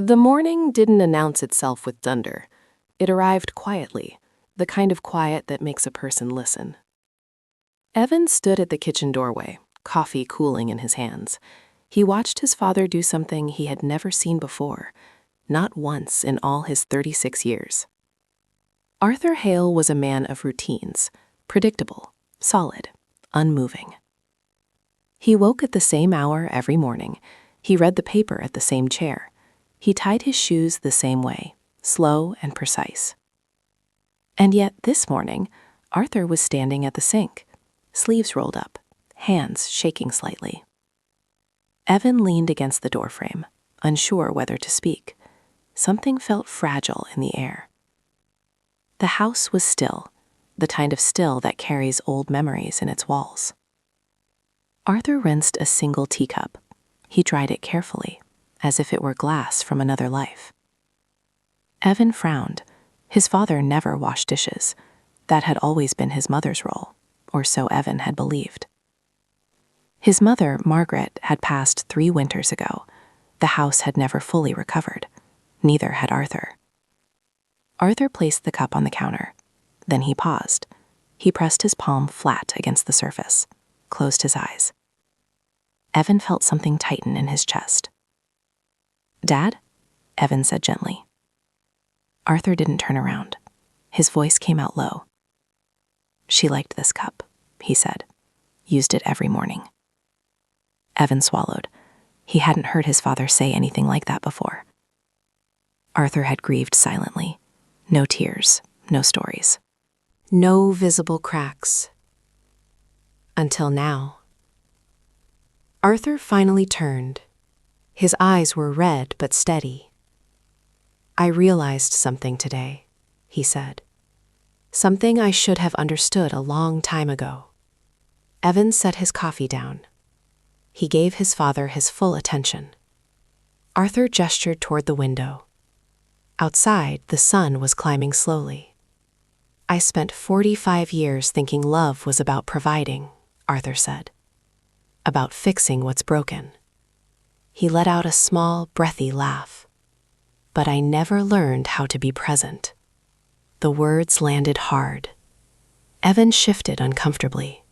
The morning didn't announce itself with thunder. It arrived quietly, the kind of quiet that makes a person listen. Evan stood at the kitchen doorway, coffee cooling in his hands. He watched his father do something he had never seen before, not once in all his 36 years. Arthur Hale was a man of routines, predictable, solid, unmoving. He woke at the same hour every morning. He read the paper at the same chair. He tied his shoes the same way, slow and precise. And yet this morning, Arthur was standing at the sink, sleeves rolled up, hands shaking slightly. Evan leaned against the doorframe, unsure whether to speak. Something felt fragile in the air. The house was still, the kind of still that carries old memories in its walls. Arthur rinsed a single teacup. He dried it carefully, as if it were glass from another life. Evan frowned. His father never washed dishes. That had always been his mother's role, or so Evan had believed. His mother, Margaret, had passed 3 winters ago. The house had never fully recovered. Neither had Arthur. Arthur placed the cup on the counter. Then he paused. He pressed his palm flat against the surface, closed his eyes. Evan felt something tighten in his chest. "Dad?" Evan said gently. Arthur didn't turn around. His voice came out low. "She liked this cup," he said. "Used it every morning." Evan swallowed. He hadn't heard his father say anything like that before. Arthur had grieved silently. No tears, no stories. No visible cracks. Until now. Arthur finally turned. His eyes were red but steady. "I realized something today," he said. "Something I should have understood a long time ago." Evan set his coffee down. He gave his father his full attention. Arthur gestured toward the window. Outside, the sun was climbing slowly. "I spent 45 years thinking love was about providing," Arthur said. "About fixing what's broken." He let out a small, breathy laugh. "But I never learned how to be present." The words landed hard. Evan shifted uncomfortably.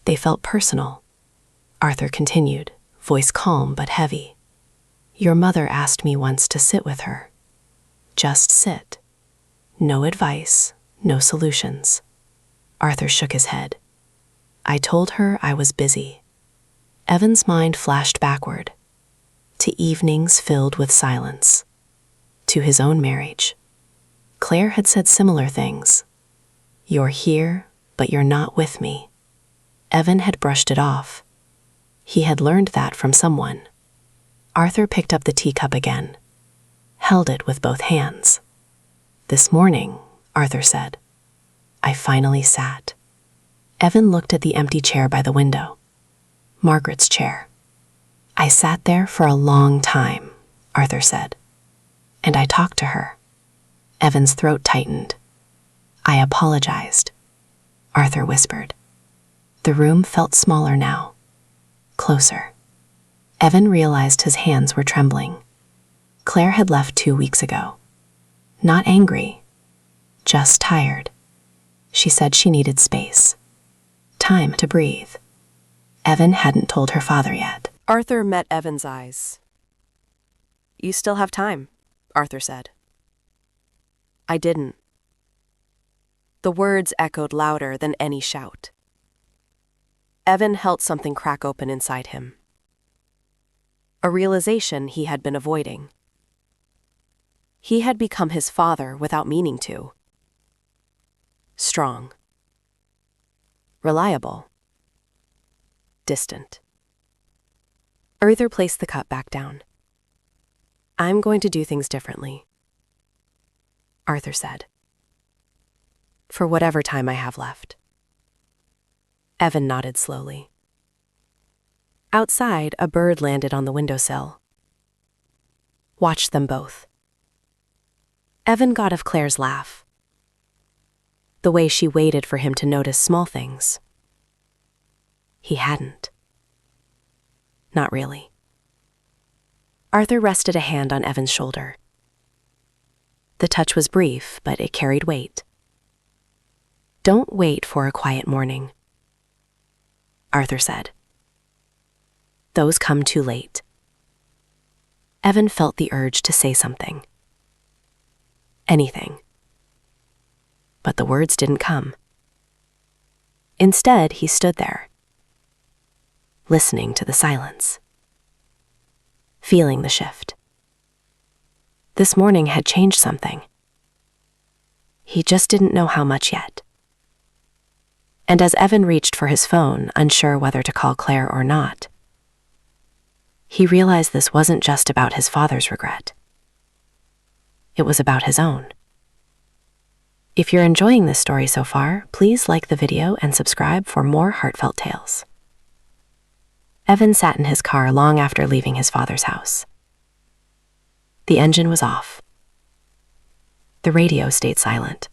They felt personal. Arthur continued, voice calm but heavy. "Your mother asked me once to sit with her. Just sit. No advice, no solutions." Arthur shook his head. "I told her I was busy." Evan's mind flashed backward, to evenings filled with silence, to his own marriage. Claire had said similar things. "You're here, but you're not with me." Evan had brushed it off. He had learned that from someone. Arthur picked up the teacup again, held it with both hands. "This morning," Arthur said, "I finally sat." Evan looked at the empty chair by the window. Margaret's chair. "I sat there for a long time," Arthur said. "And I talked to her." Evan's throat tightened. "I apologized," Arthur whispered. The room felt smaller now. Closer. Evan realized his hands were trembling. Claire had left 2 weeks ago. Not angry, just tired. She said she needed space. Time to breathe. Evan hadn't told her father yet. Arthur met Evan's eyes. "You still have time," Arthur said. "I didn't." The words echoed louder than any shout. Evan felt something crack open inside him. A realization he had been avoiding. He had become his father without meaning to. Strong. Reliable. Distant. Arthur placed the cup back down. "I'm going to do things differently," Arthur said. "For whatever time I have left." Evan nodded slowly. Outside, a bird landed on the windowsill. Watched them both. Evan got of Claire's laugh. The way she waited for him to notice small things. He hadn't. Not really. Arthur rested a hand on Evan's shoulder. The touch was brief, but it carried weight. "Don't wait for a quiet morning," Arthur said. "Those come too late." Evan felt the urge to say something. Anything. But the words didn't come. Instead, he stood there, listening to the silence, feeling the shift. This morning had changed something. He just didn't know how much yet. And as Evan reached for his phone, unsure whether to call Claire or not, he realized this wasn't just about his father's regret. It was about his own. If you're enjoying this story so far, please like the video and subscribe for more heartfelt tales. Evan sat in his car long after leaving his father's house. The engine was off. The radio stayed silent.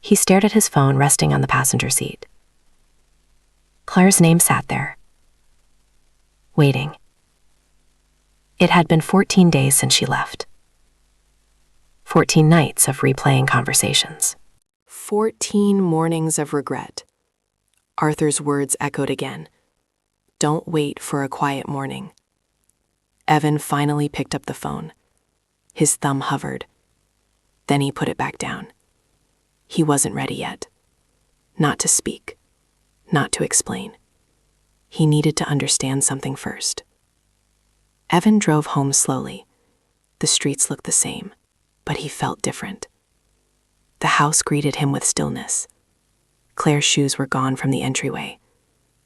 He stared at his phone resting on the passenger seat. Claire's name sat there, waiting. It had been 14 days since she left. 14 nights of replaying conversations. 14 mornings of regret. Arthur's words echoed again. Don't wait for a quiet morning. Evan finally picked up the phone. His thumb hovered. Then he put it back down. He wasn't ready yet. Not to speak. Not to explain. He needed to understand something first. Evan drove home slowly. The streets looked the same, but he felt different. The house greeted him with stillness. Claire's shoes were gone from the entryway.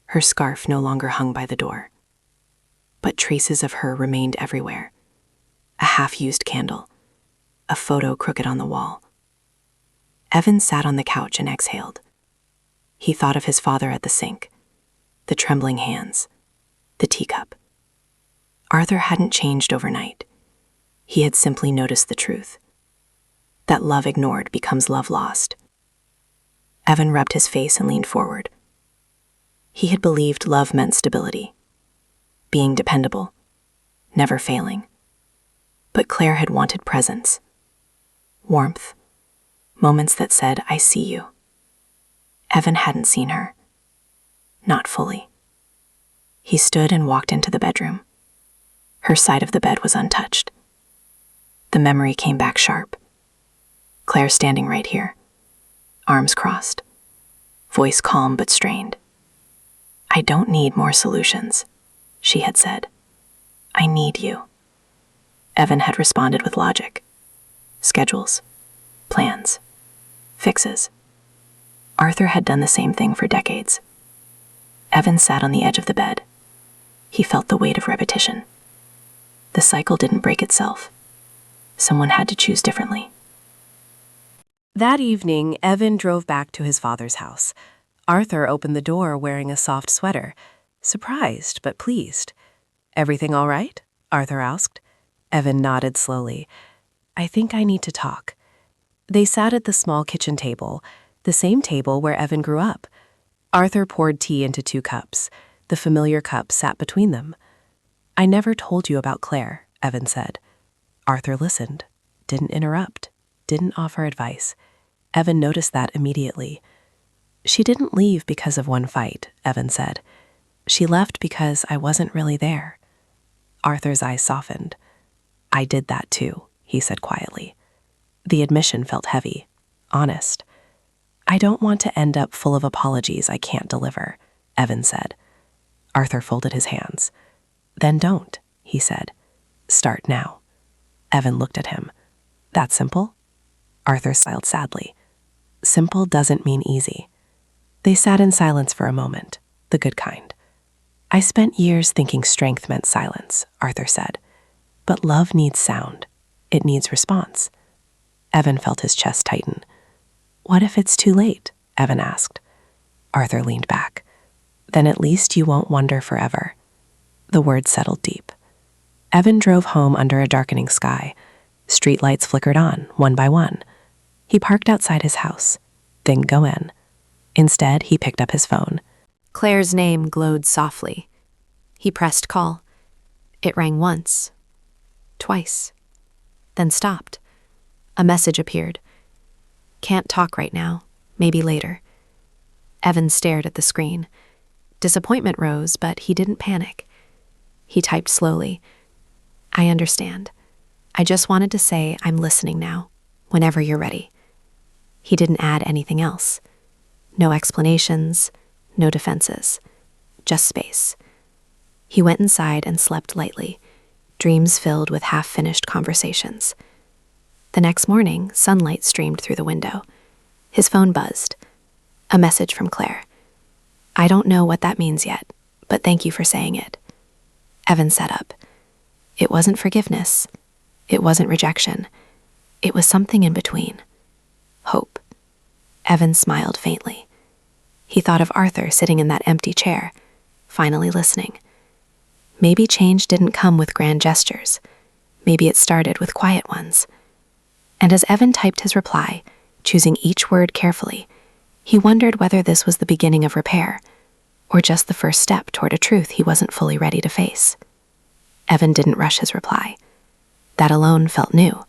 Her scarf no longer hung by the door. But traces of her remained everywhere. A half-used candle. A photo crooked on the wall. Evan sat on the couch and exhaled. He thought of his father at the sink. The trembling hands. The teacup. Arthur hadn't changed overnight. He had simply noticed the truth. That love ignored becomes love lost. Evan rubbed his face and leaned forward. He had believed love meant stability. Being dependable. Never failing. But Claire had wanted presence. Warmth. Moments that said, I see you. Evan hadn't seen her. Not fully. He stood and walked into the bedroom. Her side of the bed was untouched. The memory came back sharp. Claire standing right here. Arms crossed. Voice calm but strained. I don't need more solutions, she had said. I need you. Evan had responded with logic. Schedules. Plans. Fixes. Arthur had done the same thing for decades. Evan sat on the edge of the bed. He felt the weight of repetition. The cycle didn't break itself. Someone had to choose differently. That evening, Evan drove back to his father's house. Arthur opened the door wearing a soft sweater, surprised but pleased. Everything all right? Arthur asked. Evan nodded slowly. I think I need to talk. They sat at the small kitchen table, the same table where Evan grew up. Arthur poured tea into 2 cups. The familiar cup sat between them. I never told you about Claire, Evan said. Arthur listened, didn't interrupt, didn't offer advice. Evan noticed that immediately. She didn't leave because of one fight, Evan said. She left because I wasn't really there. Arthur's eyes softened. I did that too, he said quietly. The admission felt heavy, honest. I don't want to end up full of apologies I can't deliver, Evan said. Arthur folded his hands. Then don't, he said. Start now. Evan looked at him. That simple? Arthur smiled sadly. Simple doesn't mean easy. They sat in silence for a moment, the good kind. I spent years thinking strength meant silence, Arthur said. But love needs sound. It needs response. Evan felt his chest tighten. What if it's too late? Evan asked. Arthur leaned back. Then at least you won't wonder forever. The words settled deep. Evan drove home under a darkening sky. Streetlights flickered on, one by one. He parked outside his house. Didn't go in. Instead, he picked up his phone. Claire's name glowed softly. He pressed call. It rang once, twice, then stopped. A message appeared. Can't talk right now, maybe later. Evan stared at the screen. Disappointment rose, but he didn't panic. He typed slowly. I understand. I just wanted to say I'm listening now, whenever you're ready. He didn't add anything else. No explanations, no defenses. Just space. He went inside and slept lightly, dreams filled with half-finished conversations. The next morning, sunlight streamed through the window. His phone buzzed. A message from Claire. I don't know what that means yet, but thank you for saying it. Evan sat up. It wasn't forgiveness. It wasn't rejection. It was something in between. Hope. Evan smiled faintly. He thought of Arthur sitting in that empty chair, finally listening. Maybe change didn't come with grand gestures. Maybe it started with quiet ones. And as Evan typed his reply, choosing each word carefully, he wondered whether this was the beginning of repair, or just the first step toward a truth he wasn't fully ready to face. Evan didn't rush his reply. That alone felt new.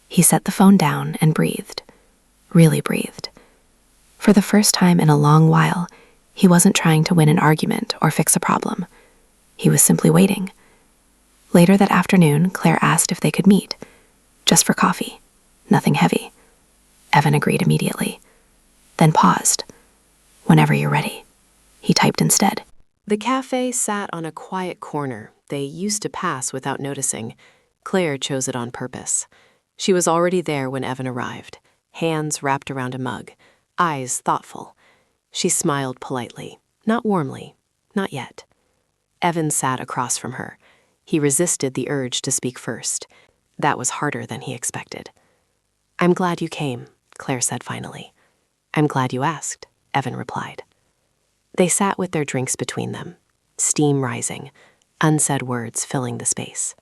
He set the phone down and breathed. Really breathed. For the first time in a long while, he wasn't trying to win an argument or fix a problem. He was simply waiting. Later that afternoon, Claire asked if they could meet. Just for coffee. Nothing heavy. Evan agreed immediately. Then paused. Whenever you're ready. He typed instead. The cafe sat on a quiet corner they used to pass without noticing. Claire chose it on purpose. She was already there when Evan arrived, hands wrapped around a mug, eyes thoughtful. She smiled politely, not warmly, not yet. Evan sat across from her. He resisted the urge to speak first. That was harder than he expected. I'm glad you came, Claire said finally. I'm glad you asked, Evan replied. They sat with their drinks between them, steam rising, unsaid words filling the space.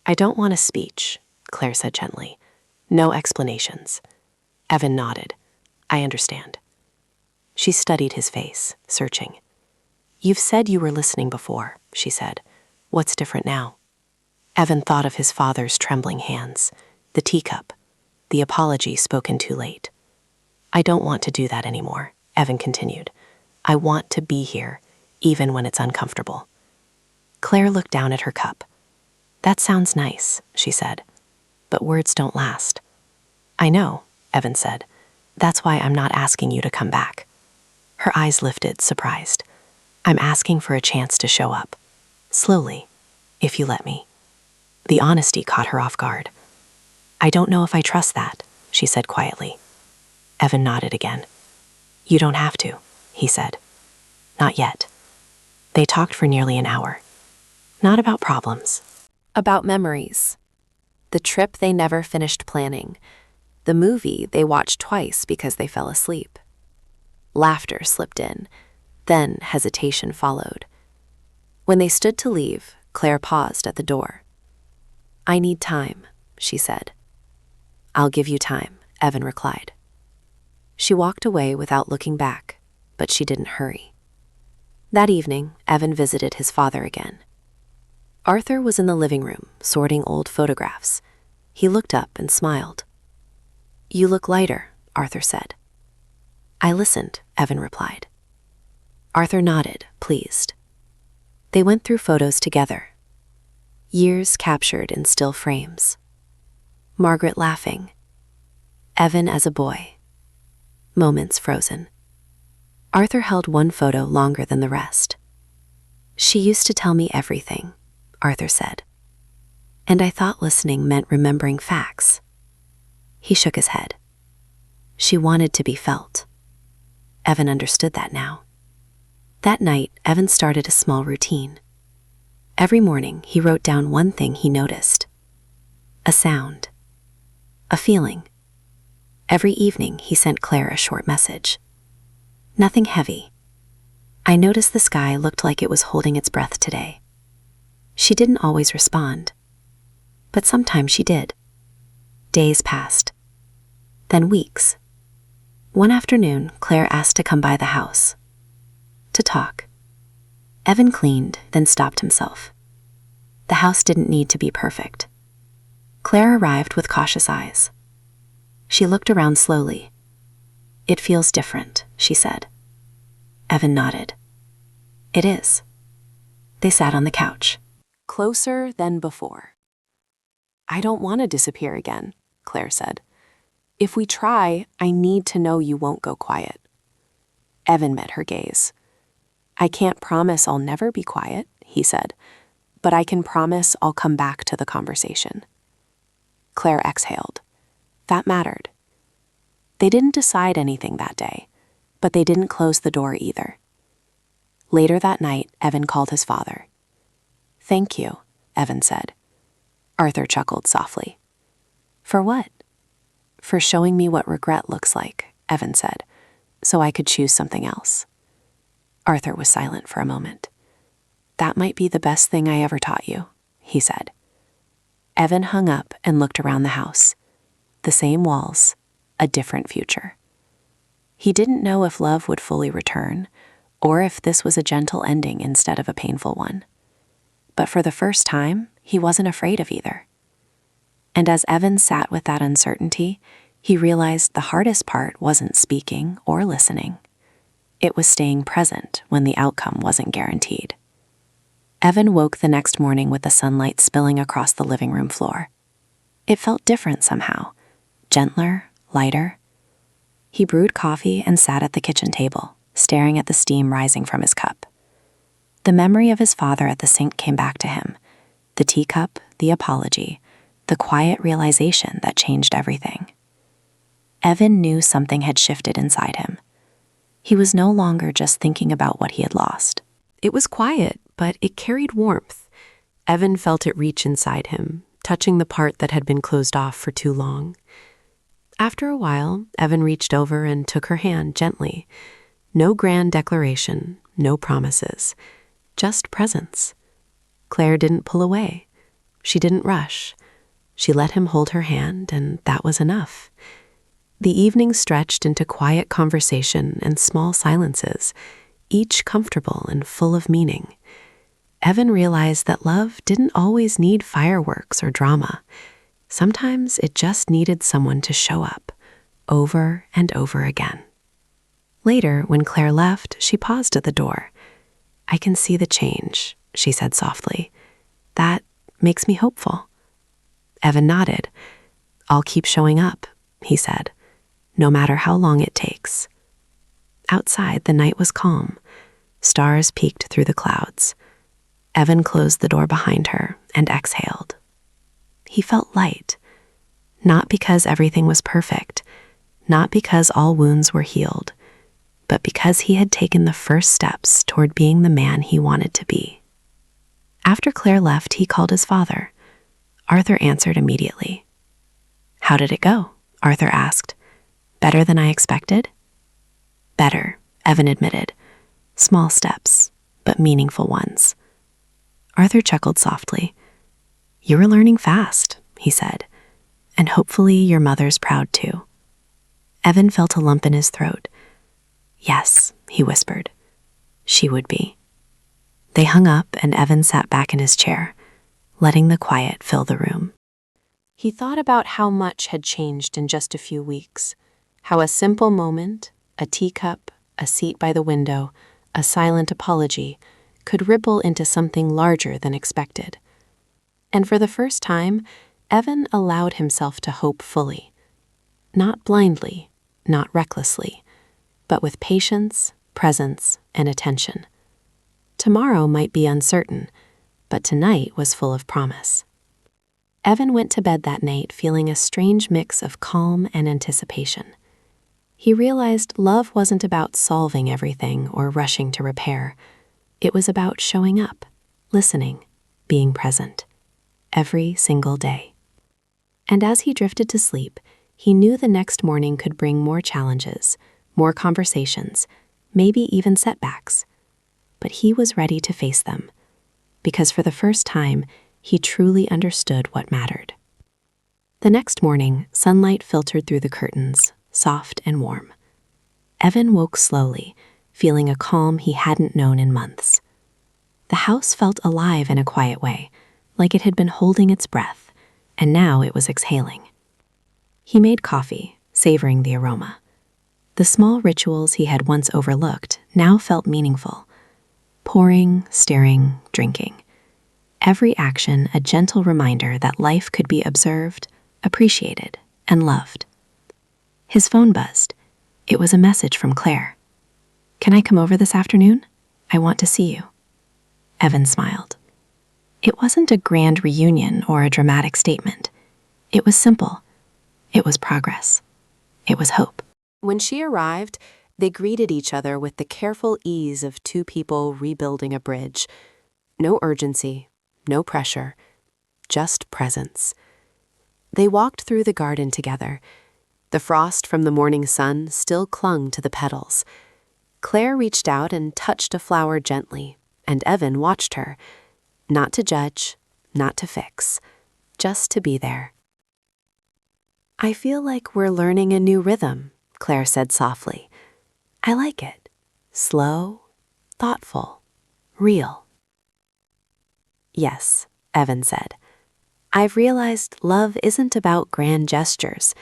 I don't want a speech, Claire said gently. No explanations. Evan nodded. I understand. She studied his face, searching. You've said you were listening before, she said. What's different now? Evan thought of his father's trembling hands, the teacup, the apology spoken too late. I don't want to do that anymore, Evan continued. I want to be here, even when it's uncomfortable. Claire looked down at her cup. That sounds nice, she said, but words don't last. I know, Evan said. That's why I'm not asking you to come back. Her eyes lifted, surprised. I'm asking for a chance to show up. Slowly, if you let me. The honesty caught her off guard. I don't know if I trust that, she said quietly. Evan nodded again. You don't have to, he said. Not yet. They talked for nearly an hour. Not about problems. About memories. The trip they never finished planning. The movie they watched twice because they fell asleep. Laughter slipped in. Then hesitation followed. When they stood to leave, Claire paused at the door. I need time, she said. I'll give you time, Evan replied. She walked away without looking back, but she didn't hurry. That evening, Evan visited his father again. Arthur was in the living room, sorting old photographs. He looked up and smiled. You look lighter, Arthur said. I listened, Evan replied. Arthur nodded, pleased. They went through photos together. Years captured in still frames. Margaret laughing. Evan as a boy. Moments frozen. Arthur held one photo longer than the rest. She used to tell me everything, Arthur said. And I thought listening meant remembering facts. He shook his head. She wanted to be felt. Evan understood that now. That night, Evan started a small routine. Every morning, he wrote down one thing he noticed. A sound. A feeling. Every evening, he sent Claire a short message. Nothing heavy. I noticed the sky looked like it was holding its breath today. She didn't always respond, but sometimes she did. Days passed. Then weeks. One afternoon, Claire asked to come by the house. To talk. Evan cleaned, then stopped himself. The house didn't need to be perfect. Claire arrived with cautious eyes. She looked around slowly. "It feels different," she said. Evan nodded. "It is." They sat on the couch. Closer than before. "I don't want to disappear again," Claire said. "If we try, I need to know you won't go quiet." Evan met her gaze. "I can't promise I'll never be quiet," he said, "but I can promise I'll come back to the conversation." Claire exhaled. That mattered. They didn't decide anything that day, but they didn't close the door either. Later that night, Evan called his father. "Thank you," Evan said. Arthur chuckled softly. "For what?" "For showing me what regret looks like," Evan said, "so I could choose something else." Arthur was silent for a moment. "That might be the best thing I ever taught you," he said. Evan hung up and looked around the house. The same walls, a different future. He didn't know if love would fully return, or if this was a gentle ending instead of a painful one. But for the first time, he wasn't afraid of either. And as Evan sat with that uncertainty, he realized the hardest part wasn't speaking or listening. It was staying present when the outcome wasn't guaranteed. Evan woke the next morning with the sunlight spilling across the living room floor. It felt different somehow, gentler, lighter. He brewed coffee and sat at the kitchen table, staring at the steam rising from his cup. The memory of his father at the sink came back to him, the teacup, the apology, the quiet realization that changed everything. Evan knew something had shifted inside him. He was no longer just thinking about what he had lost. It was quiet, but it carried warmth. Evan felt it reach inside him, touching the part that had been closed off for too long. After a while, Evan reached over and took her hand gently. No grand declaration, no promises, just presence. Claire didn't pull away. She didn't rush. She let him hold her hand, and that was enough. The evening stretched into quiet conversation and small silences, each comfortable and full of meaning. Evan realized that love didn't always need fireworks or drama. Sometimes it just needed someone to show up, over and over again. Later, when Claire left, she paused at the door. "I can see the change," she said softly. "That makes me hopeful." Evan nodded. "I'll keep showing up," he said, "no matter how long it takes." Outside, the night was calm. Stars peeked through the clouds. Evan closed the door behind her and exhaled. He felt light, not because everything was perfect, not because all wounds were healed, but because he had taken the first steps toward being the man he wanted to be. After Claire left, he called his father. Arthur answered immediately. "How did it go?" Arthur asked. "Better than I expected?" "Better," Evan admitted. "Small steps, but meaningful ones." Arthur chuckled softly. "You were learning fast," he said, "and hopefully your mother's proud too." Evan felt a lump in his throat. "Yes," he whispered. "She would be." They hung up and Evan sat back in his chair, letting the quiet fill the room. He thought about how much had changed in just a few weeks, how a simple moment, a teacup, a seat by the window, a silent apology, could ripple into something larger than expected. And for the first time, Evan allowed himself to hope fully. Not blindly, not recklessly, but with patience, presence, and attention. Tomorrow might be uncertain, but tonight was full of promise. Evan went to bed that night feeling a strange mix of calm and anticipation. He realized love wasn't about solving everything or rushing to repair. It was about showing up, listening, being present, every single day. And as he drifted to sleep, he knew the next morning could bring more challenges, more conversations, maybe even setbacks. But he was ready to face them, because for the first time, he truly understood what mattered. The next morning, sunlight filtered through the curtains, soft and warm. Evan woke slowly, feeling a calm he hadn't known in months. The house felt alive in a quiet way, like it had been holding its breath, and now it was exhaling. He made coffee, savoring the aroma. The small rituals he had once overlooked now felt meaningful. Pouring, stirring, drinking. Every action a gentle reminder that life could be observed, appreciated, and loved. His phone buzzed. It was a message from Claire. "Can I come over this afternoon? I want to see you." Evan smiled. It wasn't a grand reunion or a dramatic statement. It was simple. It was progress. It was hope. When she arrived, they greeted each other with the careful ease of two people rebuilding a bridge. No urgency, no pressure, just presence. They walked through the garden together. The frost from the morning sun still clung to the petals. Claire reached out and touched a flower gently, and Evan watched her. Not to judge, not to fix, just to be there. "I feel like we're learning a new rhythm," Claire said softly. "I like it. Slow, thoughtful, real." "Yes," Evan said. "I've realized love isn't about grand gestures.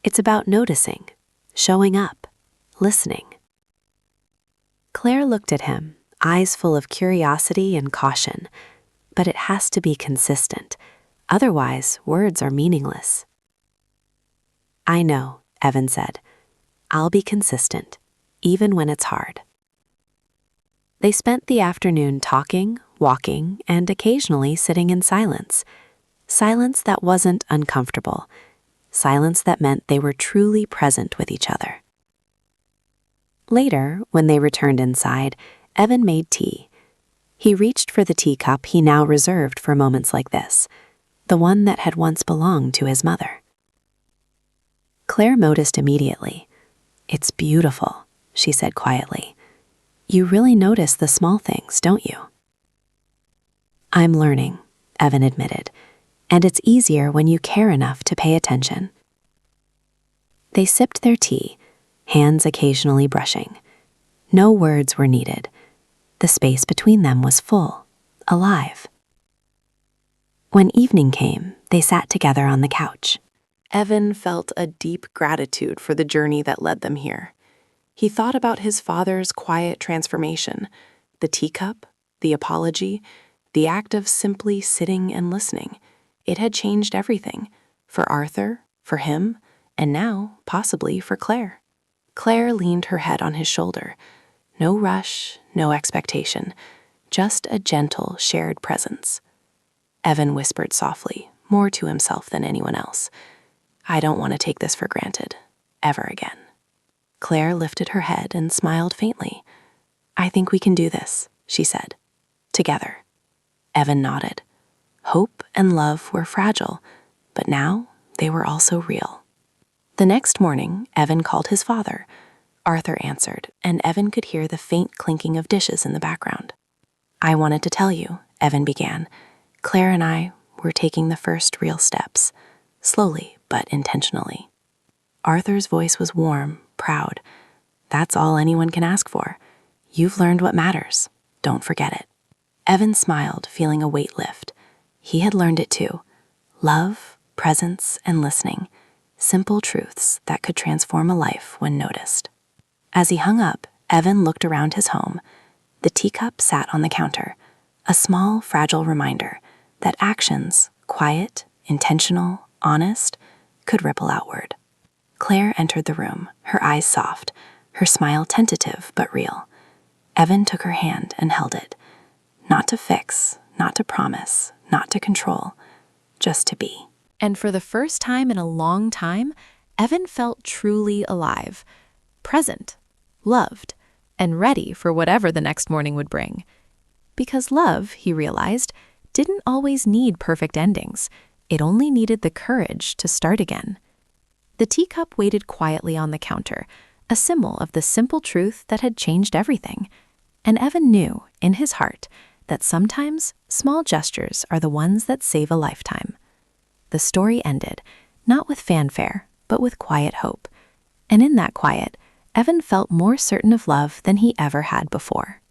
It's about noticing, showing up, listening." Claire looked at him, eyes full of curiosity and caution. "But it has to be consistent. Otherwise, words are meaningless." "I know," Evan said. "I'll be consistent, even when it's hard." They spent the afternoon talking, walking, and occasionally sitting in silence. Silence that wasn't uncomfortable. Silence that meant they were truly present with each other. Later, when they returned inside, Evan made tea. He reached for the teacup he now reserved for moments like this, the one that had once belonged to his mother. Claire noticed immediately. "It's beautiful," she said quietly. "You really notice the small things, don't you?" "I'm learning," Evan admitted, "and it's easier when you care enough to pay attention." They sipped their tea, hands occasionally brushing. No words were needed. The space between them was full, alive. When evening came, they sat together on the couch. Evan felt a deep gratitude for the journey that led them here. He thought about his father's quiet transformation, the teacup, the apology, the act of simply sitting and listening. It had changed everything, for Arthur, for him, and now, possibly, for Claire. Claire leaned her head on his shoulder. No rush, no expectation, just a gentle, shared presence. Evan whispered softly, more to himself than anyone else. "I don't want to take this for granted, ever again." Claire lifted her head and smiled faintly. "I think we can do this," she said. "Together." Evan nodded. Hope and love were fragile, but now they were also real. The next morning, Evan called his father. Arthur answered, and Evan could hear the faint clinking of dishes in the background. "I wanted to tell you," Evan began. "Claire and I were taking the first real steps, slowly but intentionally." Arthur's voice was warm, proud. "That's all anyone can ask for. You've learned what matters. Don't forget it." Evan smiled, feeling a weight lift. He had learned it too. Love, presence, and listening. Simple truths that could transform a life when noticed. As he hung up, Evan looked around his home. The teacup sat on the counter, a small, fragile reminder that actions, quiet, intentional, honest, could ripple outward. Claire entered the room, her eyes soft, her smile tentative but real. Evan took her hand and held it. Not to fix, not to promise, not to control, just to be. And for the first time in a long time, Evan felt truly alive, present, loved, and ready for whatever the next morning would bring. Because love, he realized, didn't always need perfect endings. It only needed the courage to start again. The teacup waited quietly on the counter, a symbol of the simple truth that had changed everything. And Evan knew, in his heart, that sometimes small gestures are the ones that save a lifetime. The story ended, not with fanfare, but with quiet hope. And in that quiet, Evan felt more certain of love than he ever had before.